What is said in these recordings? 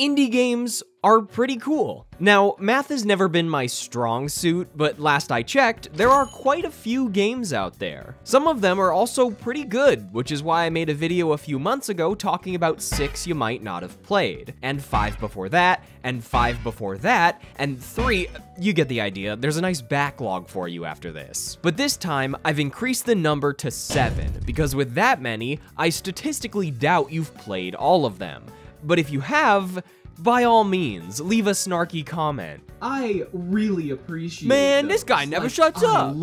Indie games are pretty cool. Now, math has never been my strong suit, but last I checked, there are quite a few games out there. Some of them are also pretty good, which is why I made a video a few months ago talking about 6 you might not have played, and 5 before that, and 5 before that, and 3, you get the idea, there's a nice backlog for you after this. But this time, I've increased the number to 7, because with that many, I statistically doubt you've played all of them. But if you have, by all means, leave a snarky comment. I really appreciate Man, those. this guy never shuts up.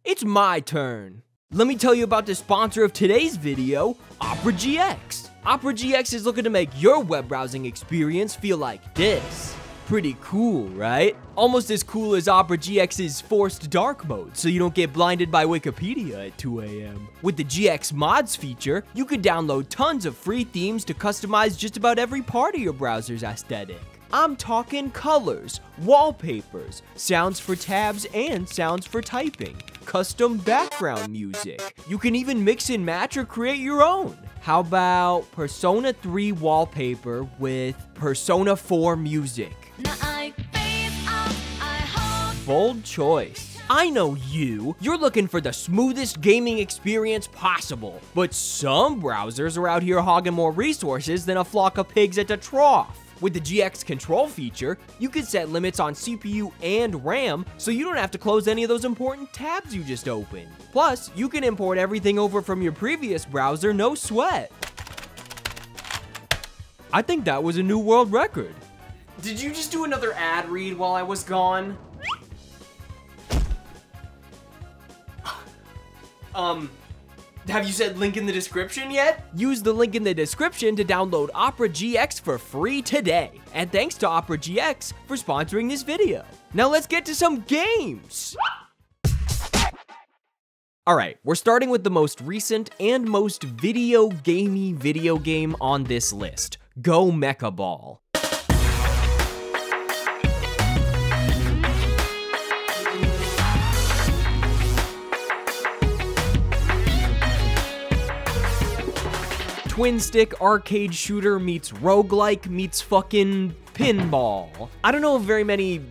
It's my turn. Let me tell you about the sponsor of today's video, Opera GX. Opera GX is looking to make your web browsing experience feel like this. Pretty cool, right? Almost as cool as Opera GX's forced dark mode, so you don't get blinded by Wikipedia at 2 AM. With the GX mods feature, you can download tons of free themes to customize just about every part of your browser's aesthetic. I'm talking colors, wallpapers, sounds for tabs and sounds for typing, custom background music. You can even mix and match or create your own. How about Persona 3 wallpaper with Persona 4 music? Bold choice. I know you're looking for the smoothest gaming experience possible, but some browsers are out here hogging more resources than a flock of pigs at the trough. With the GX control feature, you can set limits on CPU and RAM, so you don't have to close any of those important tabs you just opened. Plus, you can import everything over from your previous browser, no sweat. I think that was a new world record. Did you just do another ad read while I was gone? Have you said link in the description yet? Use the link in the description to download Opera GX for free today. And thanks to Opera GX for sponsoring this video. Now let's get to some games. Alright, we're starting with the most recent and most video game on this list. Go Mecha Ball. Twin stick arcade shooter meets roguelike meets fucking pinball. I don't know of very many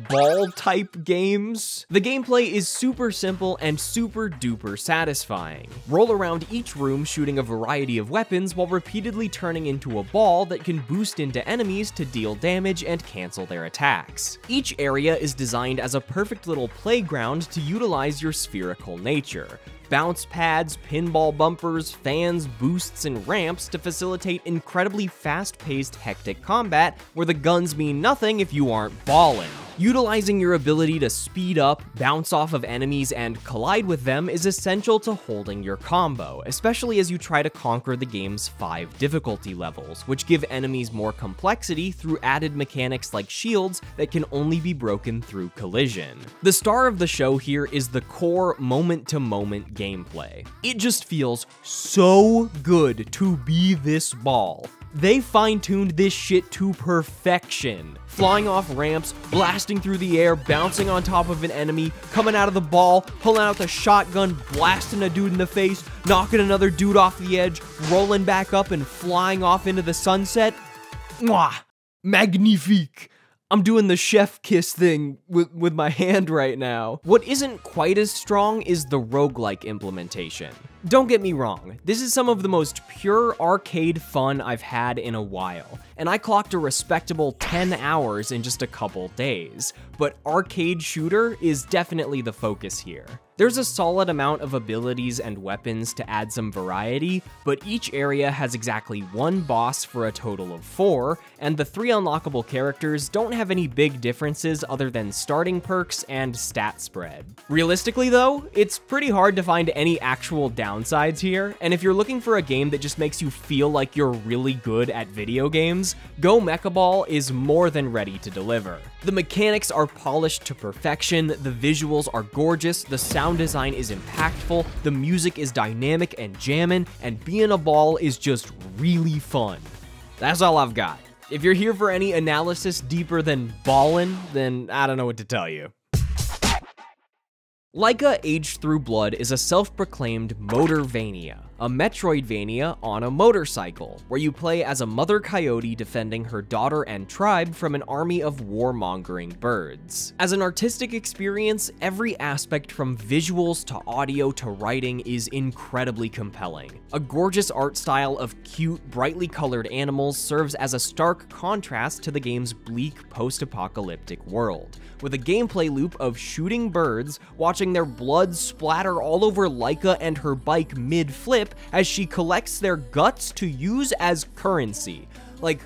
ball type games. The gameplay is super simple and super duper satisfying. Roll around each room shooting a variety of weapons while repeatedly turning into a ball that can boost into enemies to deal damage and cancel their attacks. Each area is designed as a perfect little playground to utilize your spherical nature. Bounce pads, pinball bumpers, fans, boosts, and ramps to facilitate incredibly fast-paced, hectic combat where the guns mean nothing if you aren't balling. Utilizing your ability to speed up, bounce off of enemies, and collide with them is essential to holding your combo, especially as you try to conquer the game's 5 difficulty levels, which give enemies more complexity through added mechanics like shields that can only be broken through collision. The star of the show here is the core moment-to-moment gameplay. It just feels so good to be this ball. They fine-tuned this shit to perfection. Flying off ramps, blasting through the air, bouncing on top of an enemy, coming out of the ball, pulling out the shotgun, blasting a dude in the face, knocking another dude off the edge, rolling back up and flying off into the sunset. Mwah! Magnifique! I'm doing the chef kiss thing with my hand right now. What isn't quite as strong is the roguelike implementation. Don't get me wrong, this is some of the most pure arcade fun I've had in a while, and I clocked a respectable 10 hours in just a couple days, but arcade shooter is definitely the focus here. There's a solid amount of abilities and weapons to add some variety, but each area has exactly 1 boss for a total of 4, and the 3 unlockable characters don't have any big differences other than starting perks and stat spread. Realistically though, it's pretty hard to find any actual downsides here, and if you're looking for a game that just makes you feel like you're really good at video games, Go Mecha Ball is more than ready to deliver. The mechanics are polished to perfection, the visuals are gorgeous, the sound design is impactful, the music is dynamic and jammin', and being a ball is just really fun. That's all I've got. If you're here for any analysis deeper than ballin', then I don't know what to tell you. Laika Aged Through Blood is a self-proclaimed Motorvania. a Metroidvania on a motorcycle, where you play as a mother coyote defending her daughter and tribe from an army of warmongering birds. As an artistic experience, every aspect from visuals to audio to writing is incredibly compelling. A gorgeous art style of cute, brightly colored animals serves as a stark contrast to the game's bleak post-apocalyptic world, with a gameplay loop of shooting birds, watching their blood splatter all over Laika and her bike mid-flip as she collects their guts to use as currency. Like,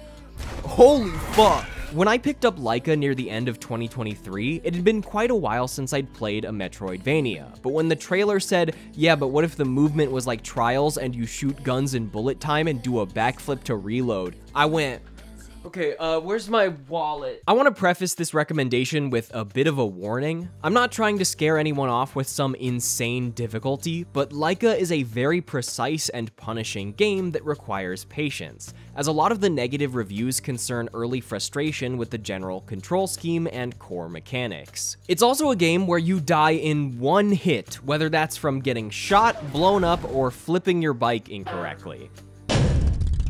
holy fuck. When I picked up Laika near the end of 2023, it had been quite a while since I'd played a Metroidvania, but when the trailer said, yeah, but what if the movement was like Trials and you shoot guns in bullet time and do a backflip to reload, I went, okay, where's my wallet? I want to preface this recommendation with a bit of a warning. I'm not trying to scare anyone off with some insane difficulty, but Laika is a very precise and punishing game that requires patience, as a lot of the negative reviews concern early frustration with the general control scheme and core mechanics. It's also a game where you die in one hit, whether that's from getting shot, blown up, or flipping your bike incorrectly.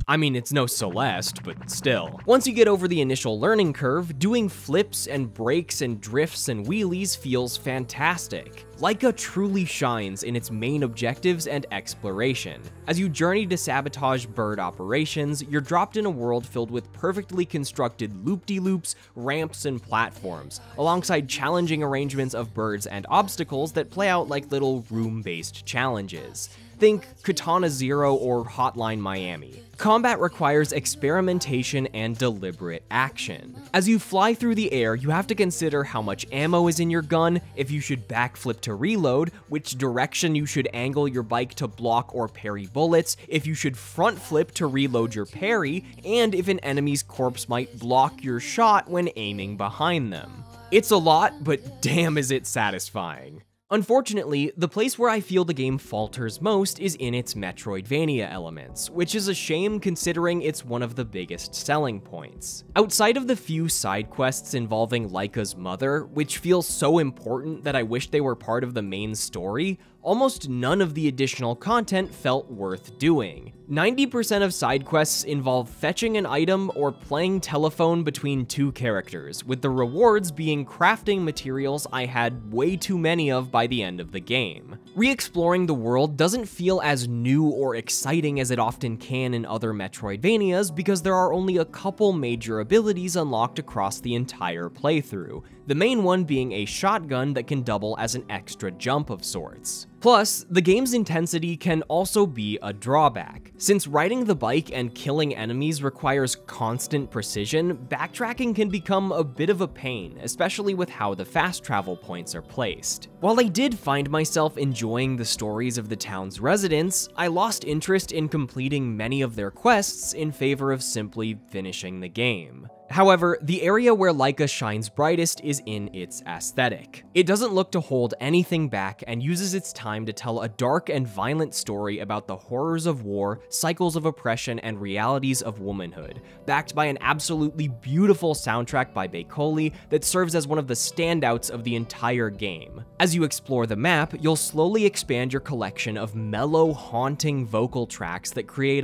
I mean, it's no Celeste, but still. Once you get over the initial learning curve, doing flips and brakes and drifts and wheelies feels fantastic. Laika truly shines in its main objectives and exploration. As you journey to sabotage bird operations, you're dropped in a world filled with perfectly constructed loop-de-loops, ramps, and platforms, alongside challenging arrangements of birds and obstacles that play out like little room-based challenges. Think Katana Zero or Hotline Miami. Combat requires experimentation and deliberate action. As you fly through the air, you have to consider how much ammo is in your gun, if you should backflip to reload, which direction you should angle your bike to block or parry bullets, if you should front flip to reload your parry, and if an enemy's corpse might block your shot when aiming behind them. It's a lot, but damn is it satisfying. Unfortunately, the place where I feel the game falters most is in its Metroidvania elements, which is a shame considering it's one of the biggest selling points. Outside of the few side quests involving Laika's mother, which feel so important that I wish they were part of the main story, almost none of the additional content felt worth doing. 90% of side quests involve fetching an item or playing telephone between two characters, with the rewards being crafting materials I had way too many of by the end of the game. Re-exploring the world doesn't feel as new or exciting as it often can in other Metroidvanias because there are only a couple major abilities unlocked across the entire playthrough, the main one being a shotgun that can double as an extra jump of sorts. Plus, the game's intensity can also be a drawback. Since riding the bike and killing enemies requires constant precision, backtracking can become a bit of a pain, especially with how the fast travel points are placed. While I did find myself enjoying the stories of the town's residents, I lost interest in completing many of their quests in favor of simply finishing the game. However, the area where Laika shines brightest is in its aesthetic. It doesn't look to hold anything back and uses its time to tell a dark and violent story about the horrors of war, cycles of oppression, and realities of womanhood, backed by an absolutely beautiful soundtrack by Baikoli that serves as one of the standouts of the entire game. As you explore the map, you'll slowly expand your collection of mellow, haunting vocal tracks that create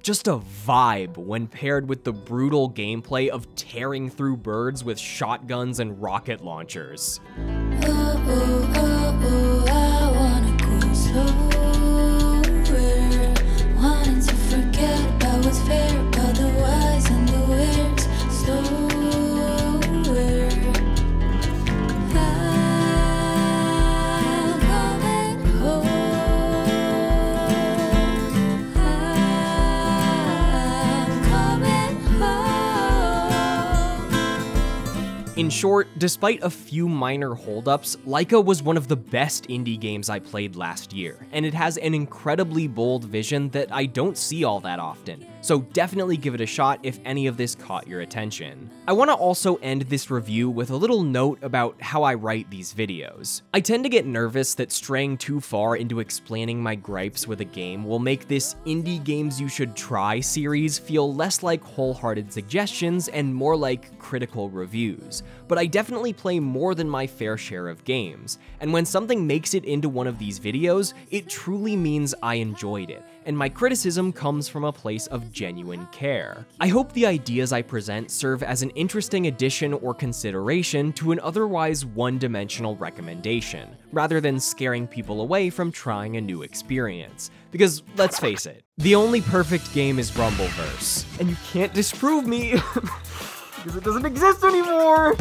just a vibe when paired with the brutal gameplay of tearing through birds with shotguns and rocket launchers. I wanna go slower, wanting to forget about what's fair, about the whys and the wheres, slower. I'm coming home. In short, despite a few minor holdups, Laika was one of the best indie games I played last year, and it has an incredibly bold vision that I don't see all that often, so definitely give it a shot if any of this caught your attention. I want to also end this review with a little note about how I write these videos. I tend to get nervous that straying too far into explaining my gripes with a game will make this Indie Games You Should Try series feel less like wholehearted suggestions and more like critical reviews. but I definitely play more than my fair share of games, and when something makes it into one of these videos, it truly means I enjoyed it, and my criticism comes from a place of genuine care. I hope the ideas I present serve as an interesting addition or consideration to an otherwise one-dimensional recommendation, rather than scaring people away from trying a new experience. Because, let's face it, the only perfect game is Rumbleverse, and you can't disprove me, because it doesn't exist anymore!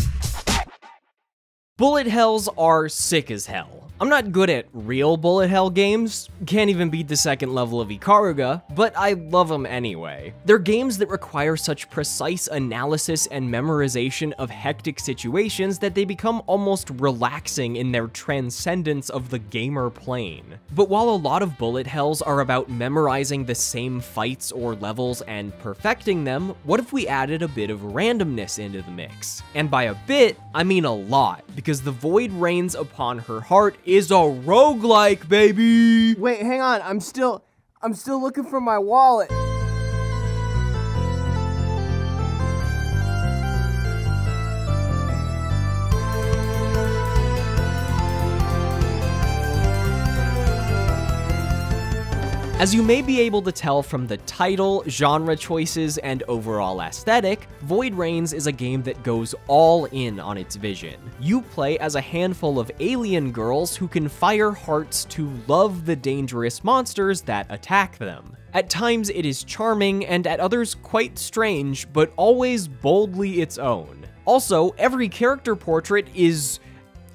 Bullet hells are sick as hell. I'm not good at real bullet hell games, can't even beat the second level of Ikaruga, but I love them anyway. They're games that require such precise analysis and memorization of hectic situations that they become almost relaxing in their transcendence of the gamer plane. But while a lot of bullet hells are about memorizing the same fights or levels and perfecting them, what if we added a bit of randomness into the mix? And by a bit, I mean a lot, because the void reigns upon her heart is a roguelike, baby! Wait, hang on, I'm still looking for my wallet. As you may be able to tell from the title, genre choices, and overall aesthetic, Void Reigns is a game that goes all in on its vision. You play as a handful of alien girls who can fire hearts to love the dangerous monsters that attack them. At times it is charming, and at others quite strange, but always boldly its own. Also, every character portrait is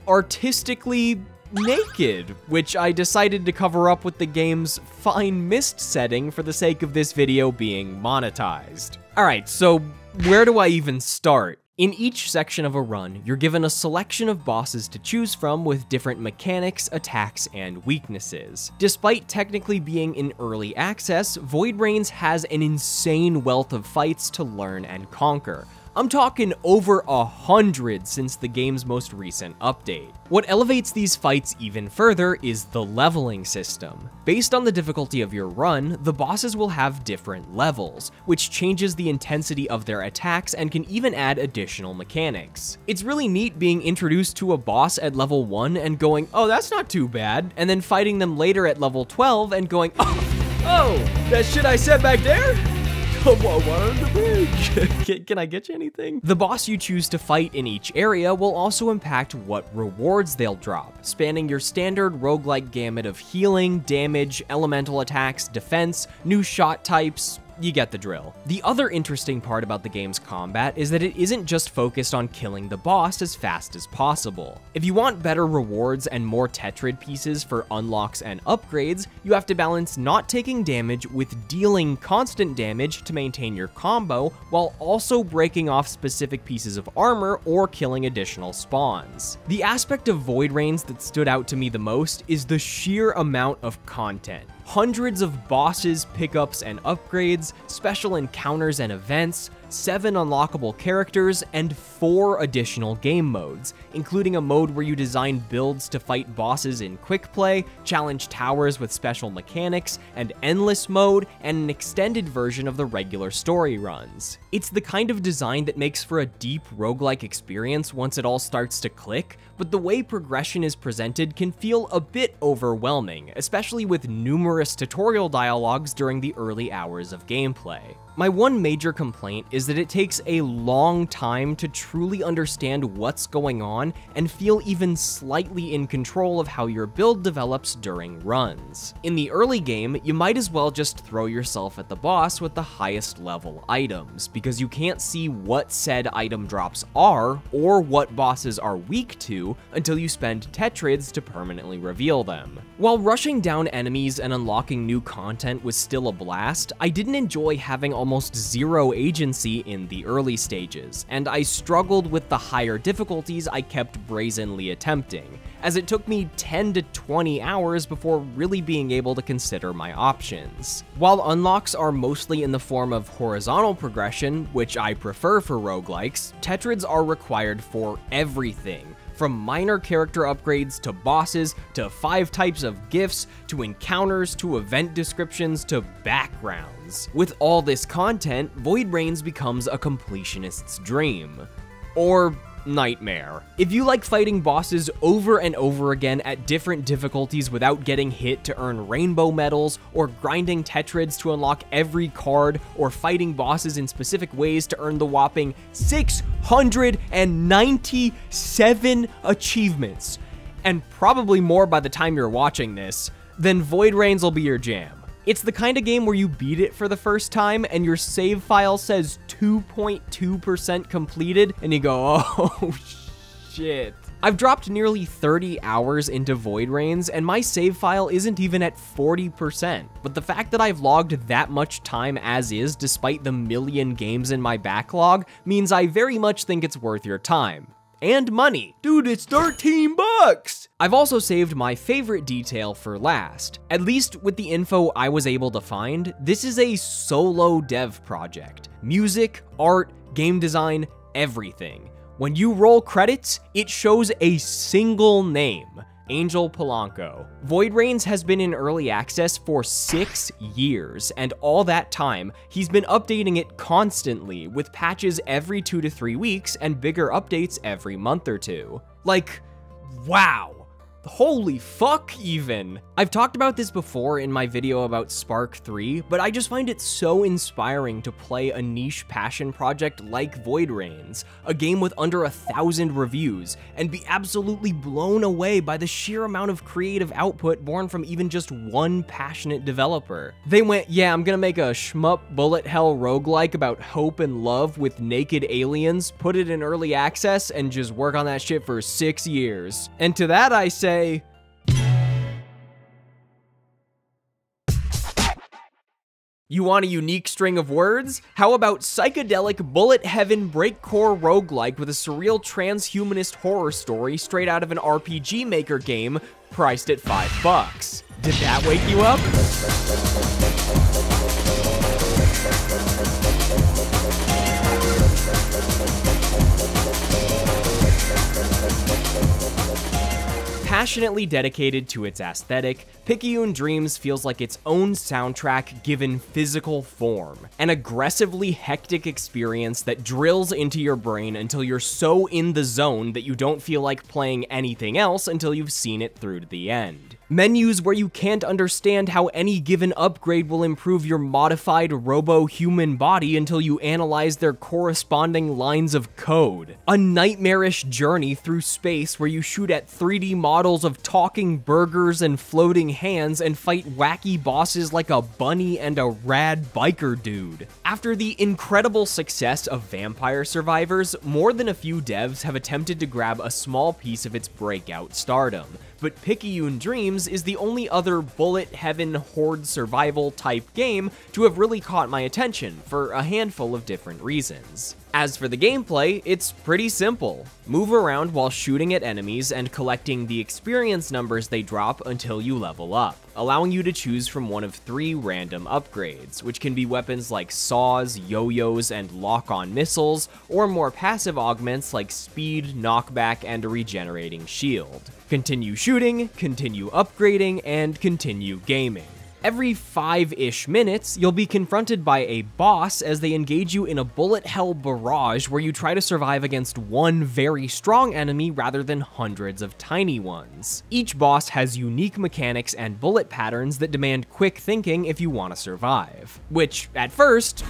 artistically naked, which I decided to cover up with the game's fine mist setting for the sake of this video being monetized. Alright, so where do I even start? In each section of a run, you're given a selection of bosses to choose from with different mechanics, attacks, and weaknesses. Despite technically being in early access, Void Reigns has an insane wealth of fights to learn and conquer. I'm talking over 100 since the game's most recent update. What elevates these fights even further is the leveling system. Based on the difficulty of your run, the bosses will have different levels, which changes the intensity of their attacks and can even add additional mechanics. It's really neat being introduced to a boss at level 1 and going, oh, that's not too bad, and then fighting them later at level 12 and going, oh, that shit I said back there? Come on, on the bridge. Can I get you anything? The boss you choose to fight in each area will also impact what rewards they'll drop, spanning your standard roguelike gamut of healing, damage, elemental attacks, defense, new shot types. You get the drill. The other interesting part about the game's combat is that it isn't just focused on killing the boss as fast as possible. If you want better rewards and more Tetrid pieces for unlocks and upgrades, you have to balance not taking damage with dealing constant damage to maintain your combo, while also breaking off specific pieces of armor or killing additional spawns. The aspect of Void Reigns that stood out to me the most is the sheer amount of content. Hundreds of bosses, pickups, and upgrades, special encounters and events, 7 unlockable characters, and 4 additional game modes, including a mode where you design builds to fight bosses in quick play, challenge towers with special mechanics, and endless mode, and an extended version of the regular story runs. It's the kind of design that makes for a deep roguelike experience once it all starts to click, but the way progression is presented can feel a bit overwhelming, especially with numerous tutorial dialogues during the early hours of gameplay. My one major complaint is that it takes a long time to truly understand what's going on and feel even slightly in control of how your build develops during runs. In the early game, you might as well just throw yourself at the boss with the highest level items, because you can't see what said item drops are or what bosses are weak to until you spend Tetrids to permanently reveal them. While rushing down enemies and unlocking new content was still a blast, I didn't enjoy having almost zero agency in the early stages, and I struggled with the higher difficulties I kept brazenly attempting, as it took me 10 to 20 hours before really being able to consider my options. While unlocks are mostly in the form of horizontal progression, which I prefer for roguelikes, Tetrids are required for everything, from minor character upgrades to bosses, to 5 types of gifts, to encounters, to event descriptions, to backgrounds. With all this content, Void Reigns becomes a completionist's dream. Or nightmare. If you like fighting bosses over and over again at different difficulties without getting hit to earn rainbow medals, or grinding tetrids to unlock every card, or fighting bosses in specific ways to earn the whopping 697 achievements, and probably more by the time you're watching this, then Void Rains will be your jam. It's the kind of game where you beat it for the first time and your save file says 2.2% completed and you go, oh shit. I've dropped nearly 30 hours into Void Rains and my save file isn't even at 40%, but the fact that I've logged that much time as is despite the million games in my backlog means I very much think it's worth your time. And money. Dude, it's 13 bucks! I've also saved my favorite detail for last. At least with the info I was able to find, this is a solo dev project. Music, art, game design, everything. When you roll credits, it shows a single name. Angel Polanco. Void Rains has been in early access for 6 years, and all that time, he's been updating it constantly, with patches every 2 to 3 weeks and bigger updates every month or two. Like, wow. Holy fuck, even. I've talked about this before in my video about Spark 3, but I just find it so inspiring to play a niche passion project like Void Rains, a game with under 1,000 reviews, and be absolutely blown away by the sheer amount of creative output born from even just one passionate developer. They went, yeah, I'm gonna make a shmup bullet hell roguelike about hope and love with naked aliens, put it in early access, and just work on that shit for 6 years. And to that I say, you want a unique string of words? How about psychedelic bullet heaven breakcore roguelike with a surreal transhumanist horror story straight out of an RPG Maker game priced at $5? Did that wake you up? Passionately dedicated to its aesthetic, Picayune Dreams feels like its own soundtrack given physical form, an aggressively hectic experience that drills into your brain until you're so in the zone that you don't feel like playing anything else until you've seen it through to the end. Menus where you can't understand how any given upgrade will improve your modified robo-human body until you analyze their corresponding lines of code. A nightmarish journey through space where you shoot at 3D models of talking burgers and floating hands and fight wacky bosses like a bunny and a rad biker dude. After the incredible success of Vampire Survivors, more than a few devs have attempted to grab a small piece of its breakout stardom. But Picayune Dreams is the only other bullet heaven horde survival type game to have really caught my attention for a handful of different reasons. As for the gameplay, it's pretty simple. Move around while shooting at enemies and collecting the experience numbers they drop until you level up, allowing you to choose from one of 3 random upgrades, which can be weapons like saws, yo-yos, and lock-on missiles, or more passive augments like speed, knockback, and a regenerating shield. Continue shooting, continue upgrading, and continue gaming. Every 5-ish minutes, you'll be confronted by a boss as they engage you in a bullet hell barrage where you try to survive against one very strong enemy rather than hundreds of tiny ones. Each boss has unique mechanics and bullet patterns that demand quick thinking if you want to survive. Which, at first,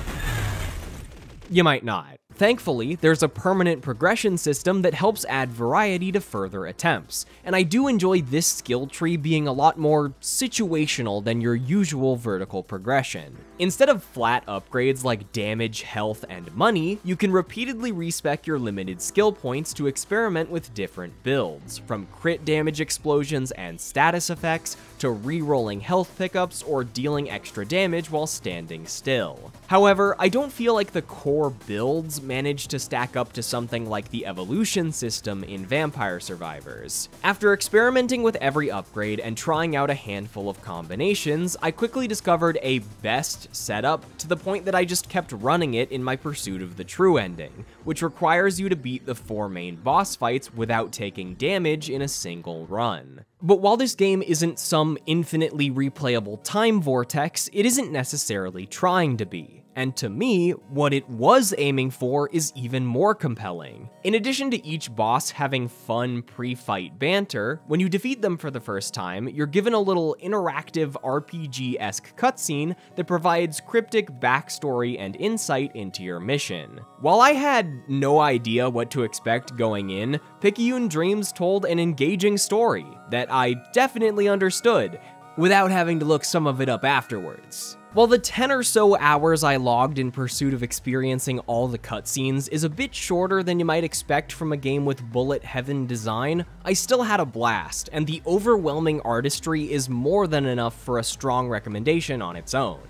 you might not. Thankfully, there's a permanent progression system that helps add variety to further attempts, and I do enjoy this skill tree being a lot more situational than your usual vertical progression. Instead of flat upgrades like damage, health, and money, you can repeatedly respec your limited skill points to experiment with different builds, from crit damage explosions and status effects, to re-rolling health pickups or dealing extra damage while standing still. However, I don't feel like the core builds manage to stack up to something like the evolution system in Vampire Survivors. After experimenting with every upgrade and trying out a handful of combinations, I quickly discovered a best setup to the point that I just kept running it in my pursuit of the true ending, which requires you to beat the 4 main boss fights without taking damage in a single run. But while this game isn't some infinitely replayable time vortex, it isn't necessarily trying to be. And to me, what it was aiming for is even more compelling. In addition to each boss having fun pre-fight banter, when you defeat them for the first time, you're given a little interactive RPG-esque cutscene that provides cryptic backstory and insight into your mission. While I had no idea what to expect going in, Picayune Dreams told an engaging story that I definitely understood, without having to look some of it up afterwards. While the 10 or so hours I logged in pursuit of experiencing all the cutscenes is a bit shorter than you might expect from a game with bullet heaven design, I still had a blast, and the overwhelming artistry is more than enough for a strong recommendation on its own.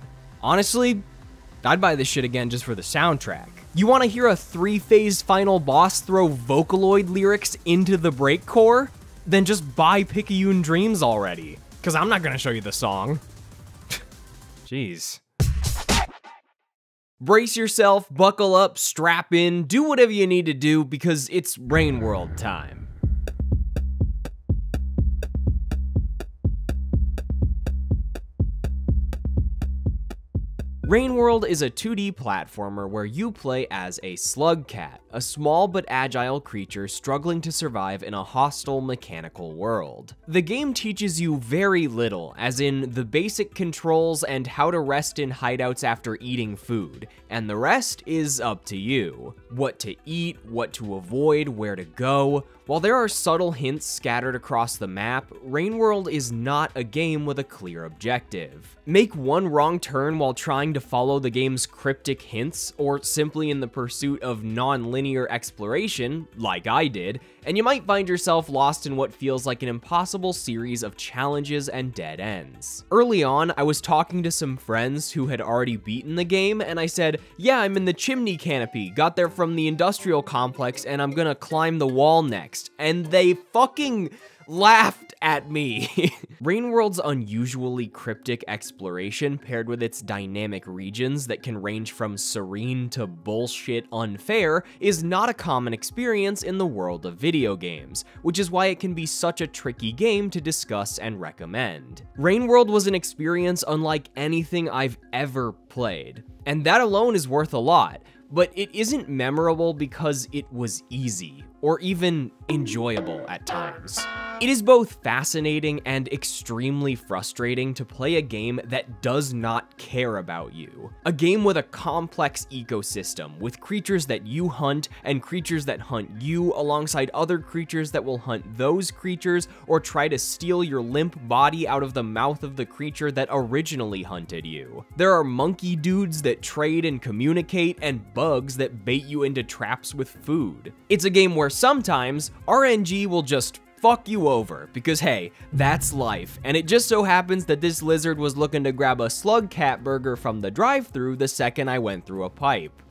Honestly, I'd buy this shit again just for the soundtrack. You want to hear a 3-phase final boss throw Vocaloid lyrics into the breakcore? Then just buy Picayune Dreams already, because I'm not going to show you the song. Jeez. Brace yourself, buckle up, strap in, do whatever you need to do because it's Rain World time. Rain World is a 2D platformer where you play as a slug cat, a small but agile creature struggling to survive in a hostile mechanical world. The game teaches you very little, as in the basic controls and how to rest in hideouts after eating food, and the rest is up to you. What to eat, what to avoid, where to go. While there are subtle hints scattered across the map, Rain World is not a game with a clear objective. Make one wrong turn while trying to follow the game's cryptic hints, or simply in the pursuit of non-linear exploration, like I did, and you might find yourself lost in what feels like an impossible series of challenges and dead ends. Early on, I was talking to some friends who had already beaten the game, and I said, yeah, I'm in the chimney canopy, got there from the industrial complex, and I'm gonna climb the wall next. And they fucking laughed at me. Rain World's unusually cryptic exploration, paired with its dynamic regions that can range from serene to bullshit unfair, is not a common experience in the world of video games, which is why it can be such a tricky game to discuss and recommend. Rain World was an experience unlike anything I've ever played, and that alone is worth a lot, but it isn't memorable because it was easy, or even enjoyable at times. It is both fascinating and extremely frustrating to play a game that does not care about you. A game with a complex ecosystem, with creatures that you hunt and creatures that hunt you alongside other creatures that will hunt those creatures or try to steal your limp body out of the mouth of the creature that originally hunted you. There are monkey dudes that trade and communicate and bugs that bait you into traps with food. It's a game where sometimes RNG will just fuck you over, because hey, that's life, and it just so happens that this lizard was looking to grab a slug cat burger from the drive-thru the second I went through a pipe.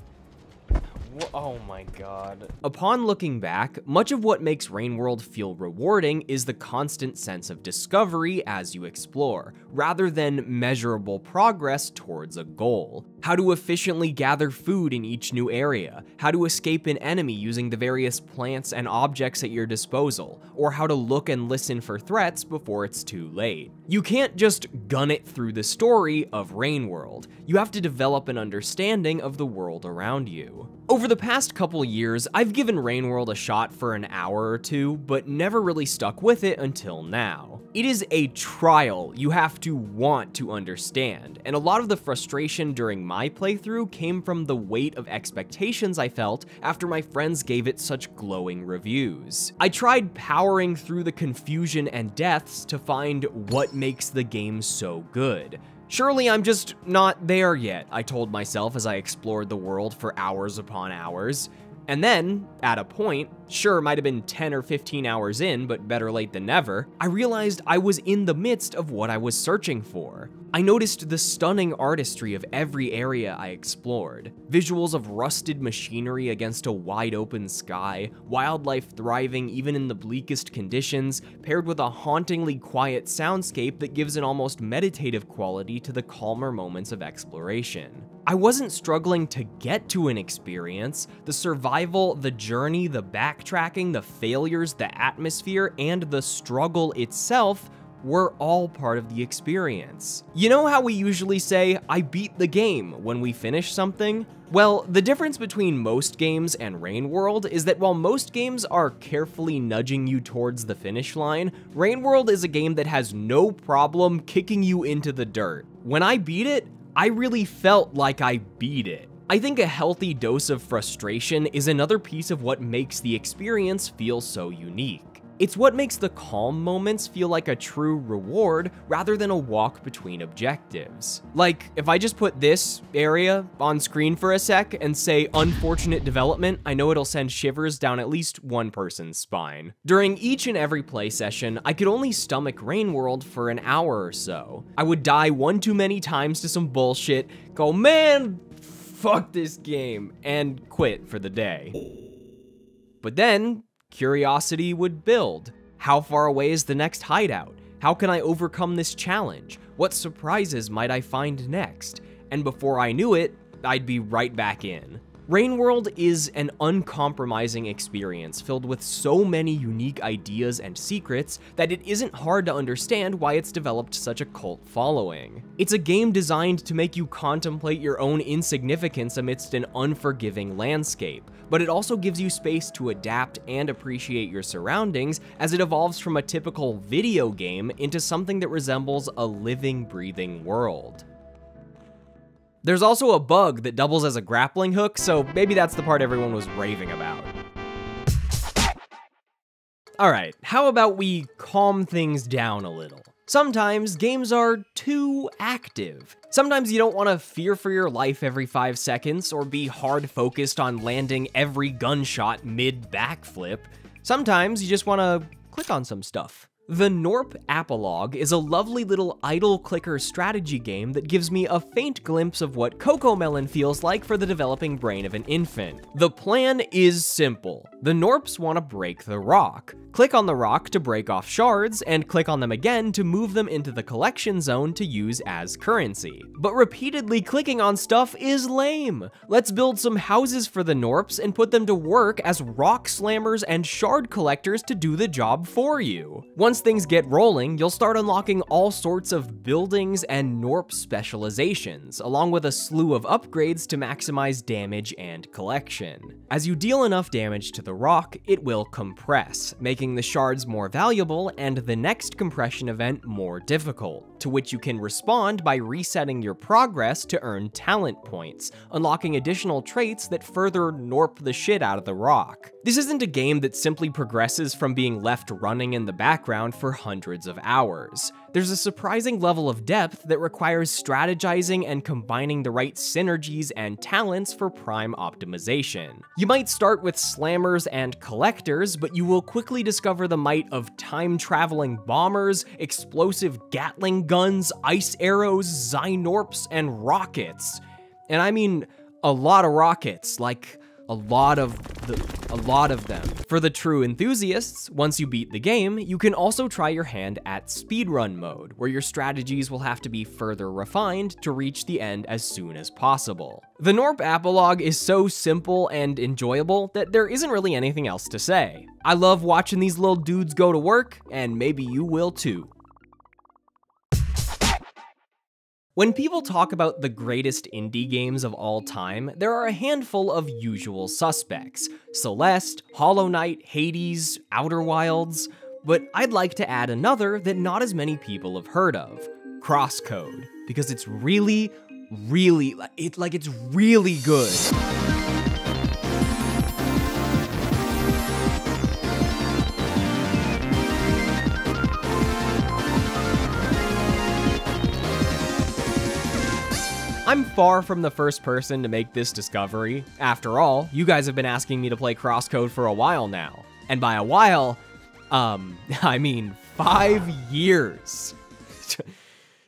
Oh my god. Upon looking back, much of what makes Rain World feel rewarding is the constant sense of discovery as you explore, rather than measurable progress towards a goal. How to efficiently gather food in each new area, how to escape an enemy using the various plants and objects at your disposal, or how to look and listen for threats before it's too late. You can't just gun it through the story of Rain World. You have to develop an understanding of the world around you. Over the past couple years, I've given Rain World a shot for an hour or two, but never really stuck with it until now. It is a trial you have to want to understand, and a lot of the frustration during my playthrough came from the weight of expectations I felt after my friends gave it such glowing reviews. I tried powering through the confusion and deaths to find what makes the game so good. Surely I'm just not there yet, I told myself as I explored the world for hours upon hours. And then, at a point, sure, might have been 10 or 15 hours in, but better late than never, I realized I was in the midst of what I was searching for. I noticed the stunning artistry of every area I explored. Visuals of rusted machinery against a wide open sky, wildlife thriving even in the bleakest conditions, paired with a hauntingly quiet soundscape that gives an almost meditative quality to the calmer moments of exploration. I wasn't struggling to get to an experience. The survival, the journey, the backtracking, the failures, the atmosphere, and the struggle itself We're all part of the experience. You know how we usually say, "I beat the game" when we finish something? Well, the difference between most games and Rain World is that while most games are carefully nudging you towards the finish line, Rain World is a game that has no problem kicking you into the dirt. When I beat it, I really felt like I beat it. I think a healthy dose of frustration is another piece of what makes the experience feel so unique. It's what makes the calm moments feel like a true reward rather than a walk between objectives. Like, if I just put this area on screen for a sec and say unfortunate development, I know it'll send shivers down at least one person's spine. During each and every play session, I could only stomach Rain World for an hour or so. I would die one too many times to some bullshit, go, "Man, fuck this game," and quit for the day. But then, curiosity would build. How far away is the next hideout? How can I overcome this challenge? What surprises might I find next? And before I knew it, I'd be right back in. Rain World is an uncompromising experience filled with so many unique ideas and secrets that it isn't hard to understand why it's developed such a cult following. It's a game designed to make you contemplate your own insignificance amidst an unforgiving landscape, but it also gives you space to adapt and appreciate your surroundings as it evolves from a typical video game into something that resembles a living, breathing world. There's also a bug that doubles as a grappling hook, so maybe that's the part everyone was raving about. Alright, how about we calm things down a little? Sometimes games are too active. Sometimes you don't want to fear for your life every 5 seconds or be hard focused on landing every gunshot mid-backflip. Sometimes you just want to click on some stuff. The Gnorp Apologue is a lovely little idle clicker strategy game that gives me a faint glimpse of what CoComelon feels like for the developing brain of an infant. The plan is simple. The Gnorps want to break the rock. Click on the rock to break off shards, and click on them again to move them into the collection zone to use as currency. But repeatedly clicking on stuff is lame. Let's build some houses for the Gnorps and put them to work as rock slammers and shard collectors to do the job for you. Once things get rolling, you'll start unlocking all sorts of buildings and Gnorp specializations, along with a slew of upgrades to maximize damage and collection. As you deal enough damage to the rock, it will compress, making the shards more valuable and the next compression event more difficult, to which you can respond by resetting your progress to earn talent points, unlocking additional traits that further Gnorp the shit out of the rock. This isn't a game that simply progresses from being left running in the background for hundreds of hours. There's a surprising level of depth that requires strategizing and combining the right synergies and talents for prime optimization. You might start with slammers and collectors, but you will quickly discover the might of time-traveling bombers, explosive Gatling guns, ice arrows, Xynorps, and rockets. And I mean a lot of rockets, like a lot of them. For the true enthusiasts, once you beat the game, you can also try your hand at speedrun mode, where your strategies will have to be further refined to reach the end as soon as possible. The Gnorp Apologue is so simple and enjoyable that there isn't really anything else to say. I love watching these little dudes go to work, and maybe you will too. When people talk about the greatest indie games of all time, there are a handful of usual suspects: Celeste, Hollow Knight, Hades, Outer Wilds, but I'd like to add another that not as many people have heard of: CrossCode, because it's really good. I'm far from the first person to make this discovery. After all, you guys have been asking me to play CrossCode for a while now. And by a while, I mean 5 years.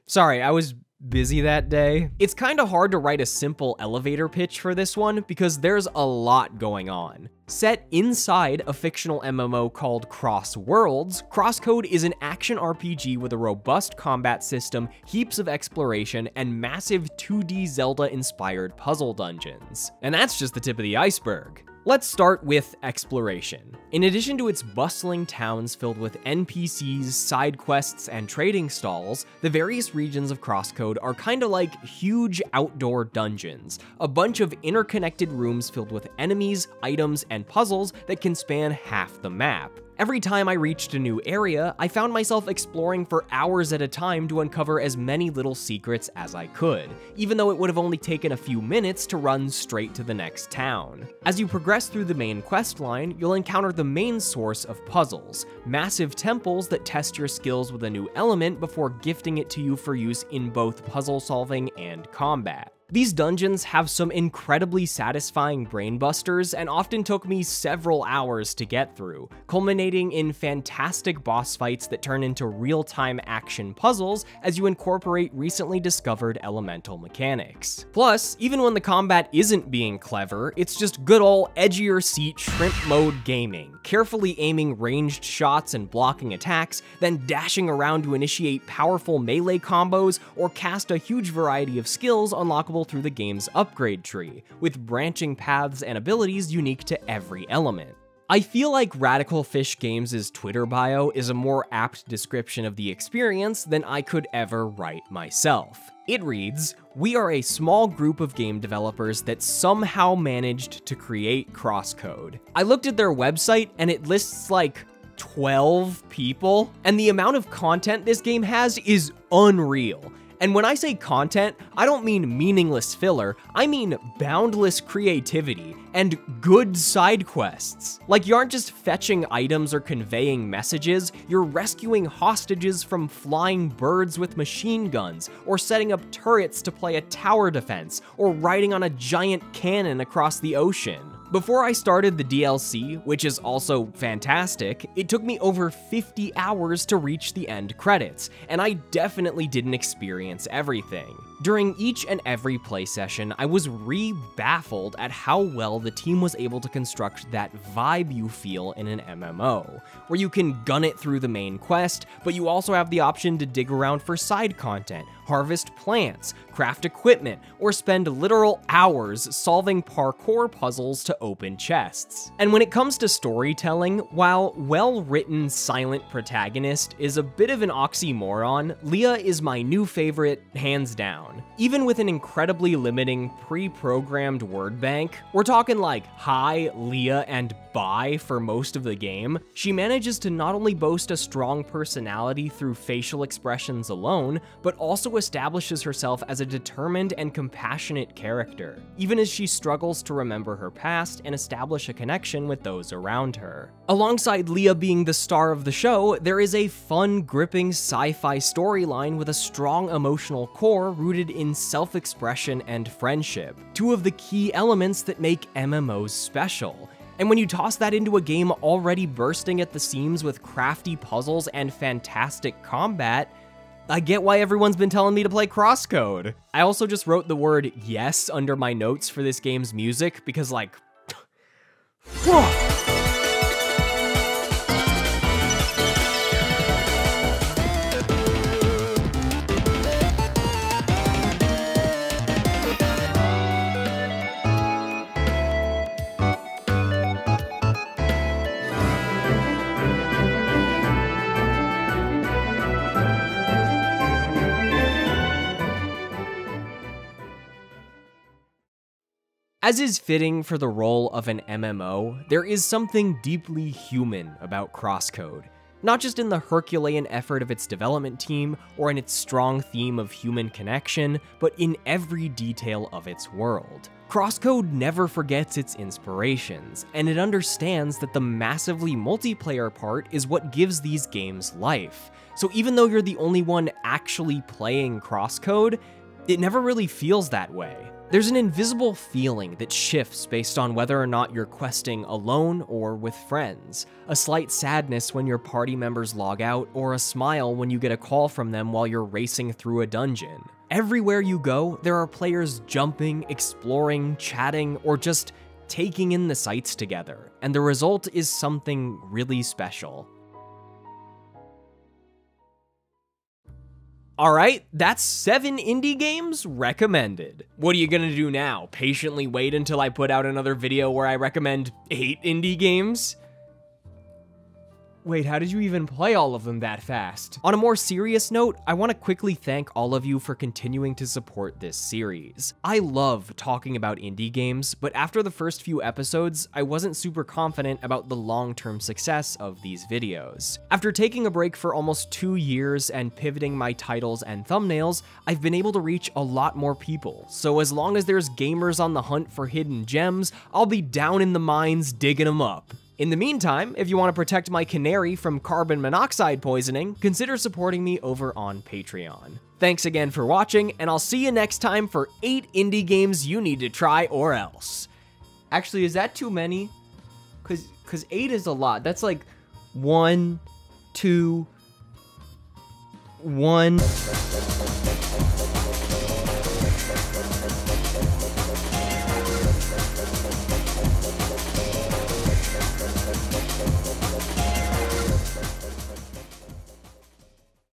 Sorry, I was busy that day. It's kinda hard to write a simple elevator pitch for this one because there's a lot going on. Set inside a fictional MMO called Cross Worlds, CrossCode is an action RPG with a robust combat system, heaps of exploration, and massive 2D Zelda-inspired puzzle dungeons. And that's just the tip of the iceberg. Let's start with exploration. In addition to its bustling towns filled with NPCs, side quests, and trading stalls, the various regions of CrossCode are kinda like huge outdoor dungeons, a bunch of interconnected rooms filled with enemies, items, and puzzles that can span half the map. Every time I reached a new area, I found myself exploring for hours at a time to uncover as many little secrets as I could, even though it would have only taken a few minutes to run straight to the next town. As you progress through the main quest line, you'll encounter the main source of puzzles, massive temples that test your skills with a new element before gifting it to you for use in both puzzle solving and combat. These dungeons have some incredibly satisfying brainbusters and often took me several hours to get through, culminating in fantastic boss fights that turn into real-time action puzzles as you incorporate recently discovered elemental mechanics. Plus, even when the combat isn't being clever, it's just good ol' edgier seat shrimp mode gaming, carefully aiming ranged shots and blocking attacks, then dashing around to initiate powerful melee combos or cast a huge variety of skills unlockable through the game's upgrade tree, with branching paths and abilities unique to every element. I feel like Radical Fish Games' Twitter bio is a more apt description of the experience than I could ever write myself. It reads, "We are a small group of game developers that somehow managed to create CrossCode." I looked at their website and it lists like 12 people, and the amount of content this game has is unreal. And when I say content, I don't mean meaningless filler, I mean boundless creativity and good side quests. Like, you aren't just fetching items or conveying messages, you're rescuing hostages from flying birds with machine guns, or setting up turrets to play a tower defense, or riding on a giant cannon across the ocean. Before I started the DLC, which is also fantastic, it took me over 50 hours to reach the end credits, and I definitely didn't experience everything. During each and every play session, I was baffled at how well the team was able to construct that vibe you feel in an MMO, where you can gun it through the main quest, but you also have the option to dig around for side content, harvest plants, craft equipment, or spend literal hours solving parkour puzzles to open chests. And when it comes to storytelling, while well-written silent protagonist is a bit of an oxymoron, Leah is my new favorite, hands down. Even with an incredibly limiting pre-programmed word bank, we're talking like hi, Leah, and bye for most of the game, she manages to not only boast a strong personality through facial expressions alone, but also establishes herself as a determined and compassionate character, even as she struggles to remember her past and establish a connection with those around her. Alongside Leah being the star of the show, there is a fun, gripping sci-fi storyline with a strong emotional core rooted in self-expression and friendship, two of the key elements that make MMOs special. And when you toss that into a game already bursting at the seams with crafty puzzles and fantastic combat, I get why everyone's been telling me to play CrossCode. I also just wrote the word yes under my notes for this game's music because, like, as is fitting for the role of an MMO, there is something deeply human about CrossCode. Not just in the Herculean effort of its development team, or in its strong theme of human connection, but in every detail of its world. CrossCode never forgets its inspirations, and it understands that the massively multiplayer part is what gives these games life. So even though you're the only one actually playing CrossCode, it never really feels that way. There's an invisible feeling that shifts based on whether or not you're questing alone or with friends. A slight sadness when your party members log out, or a smile when you get a call from them while you're racing through a dungeon. Everywhere you go, there are players jumping, exploring, chatting, or just taking in the sights together, and the result is something really special. All right, that's 7 indie games recommended. What are you gonna do now? Patiently wait until I put out another video where I recommend 8 indie games? Wait, how did you even play all of them that fast? On a more serious note, I want to quickly thank all of you for continuing to support this series. I love talking about indie games, but after the first few episodes, I wasn't super confident about the long-term success of these videos. After taking a break for almost 2 years and pivoting my titles and thumbnails, I've been able to reach a lot more people. So as long as there's gamers on the hunt for hidden gems, I'll be down in the mines digging them up. In the meantime, if you want to protect my canary from carbon monoxide poisoning, consider supporting me over on Patreon. Thanks again for watching, and I'll see you next time for 8 indie games you need to try or else. Actually, is that too many? Cause 8 is a lot. That's like 1, 2, 1.